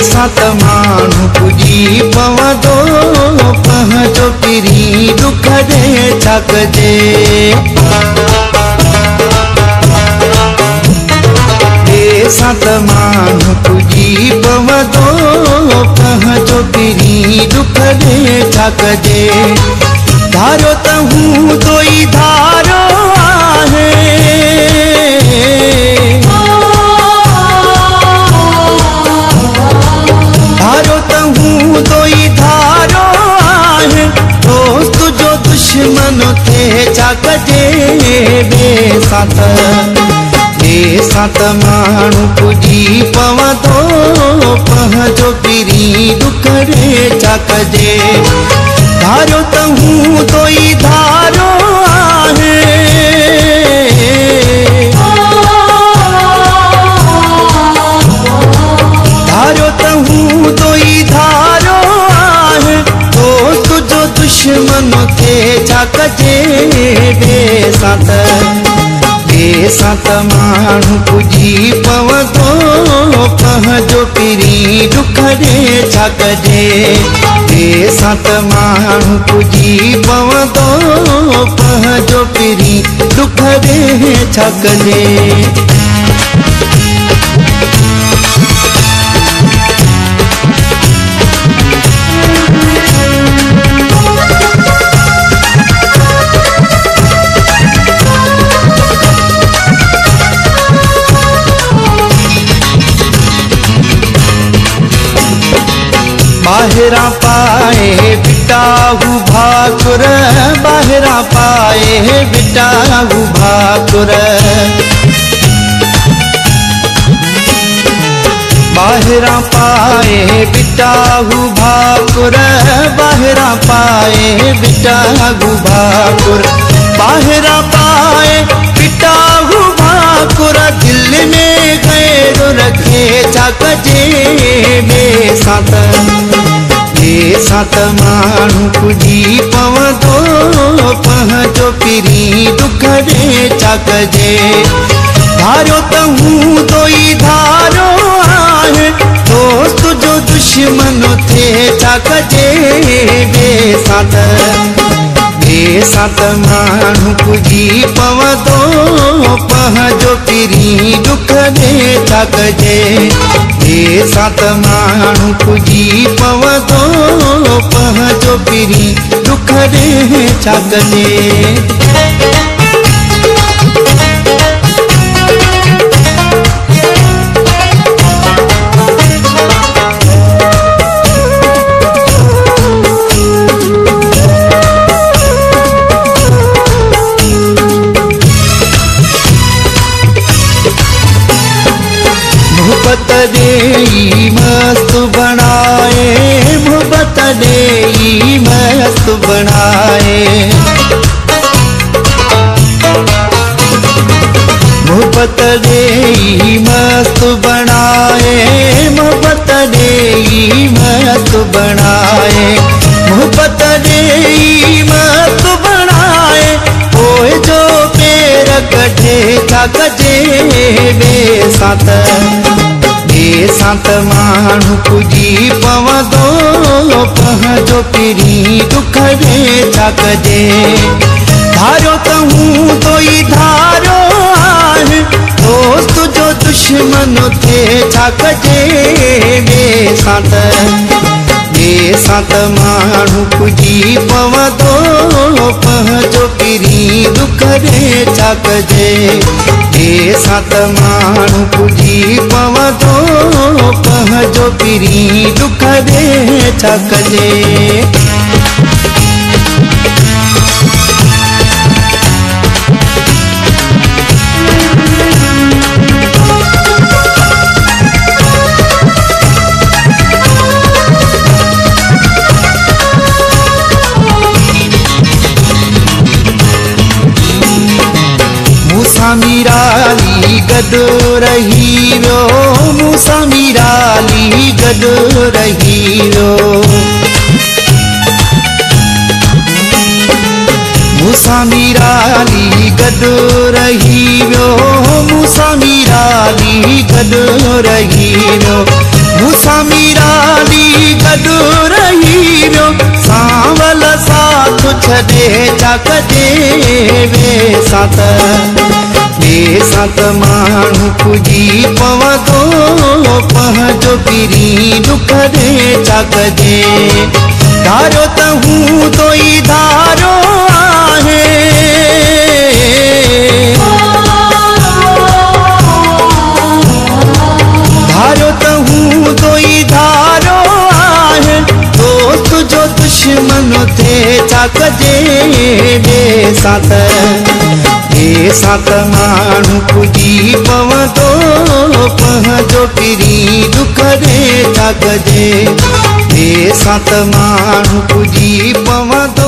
सात माण्हू पुॼी पवंदो पंहिंजो पिरी दुख ॾे छा कजे। सात माण्हू पुॼी पवंदो पंहिंजो पिरी दुख ॾे छा कजे। धारो त हूंदो ई धारो आहे, धारो त हूंदो ई धारो आहे। दोस्त जो दुश्मन थे छा कजे। सात माण्हू पुॼी पवंदो पंहिंजो पिरी दुख ॾे छा कजे। धारो त हूंदो ई धारो आहे, धारो त हूंदो ई धारो आहे। दोस्त जो दुश्मन थे छा कजे। सात माण्हू पुॼी पवंदो पंहिंजो पिरी दुख ॾे छा कजे। सात माण्हू पुॼी पवंदो पंहिंजो पिरी दुख ॾे छा कजे। बाहिरा पाए बिटाहू भाकुर, बाहिरा पाए बिटाहू भाकुर। बाहिरा पाए बिटाहू भाकुर, बाहिरा पाए बिटाहू भाकुर। बाहिरा पाए बिटाहू भाकुर, दिल में गैर रखे छा कजे। सात माण्हू पुॼी पवंदो पंहिंजो पिरी दुख ॾे छा कजे। धारो त हूंदो ई धारो आहे। दोस्त जो दुश्मन थे छा कजे। सात माण्हू पुॼी पवंदो पंहिंजो पिरी दुख ॾे छा कजे। सात माण्हू पुॼी पवंदो पंहिंजो पिरी दुख ॾे छा कजे। मोहब्बत ॾेई मस्त बनाए, मोहब्बत ॾेई मस्त बनाए। मोहब्बत ॾेई मस्त बनाए, मोहब्बत ॾेई मस्त बनाए। मोहब्बत ॾेई मस्त बनाए, पोइ जो पेर कढे छा कजे। सात माण्हू पुॼी पवंदो पंहिंजो पिरी दुख ॾे छा कजे। धारो त हूंदो ई धारो आहे। दोस्त जो दुश्मन थे छा कजे। सात माण्हू पुॼी पवंदो पंहिंजो पिरी दुख ॾे छा कजे। सात माण्हू पुॼी पवंदो पंहिंजो पिरी दुख ॾे छा कजे। मूसा मीराली गॾु रही वियो, मूसा मीराली गॾु रही वियो। मूसा मीराली गॾु रही वियो, मूसा मीराली गॾु रही वियो। मूंसां मीराली गॾु रही वियो, सांवल साथ छॾे छा कजे वेसां त माण्हू पुॼी पवंदो, पंहिंजो पीरी दुख ॾे छा कजे। धारो त हूंदो ई धारो आहे, धारो त हूंदो ई धारो आहे, दोस्त जो दुश्मन थिए छा कजे वेसां त माण्हू पुॼी पवंदो, पंहिंजो पीरी दुख ॾे छा कजे। वेसां त माण्हू पुॼी पवंदो।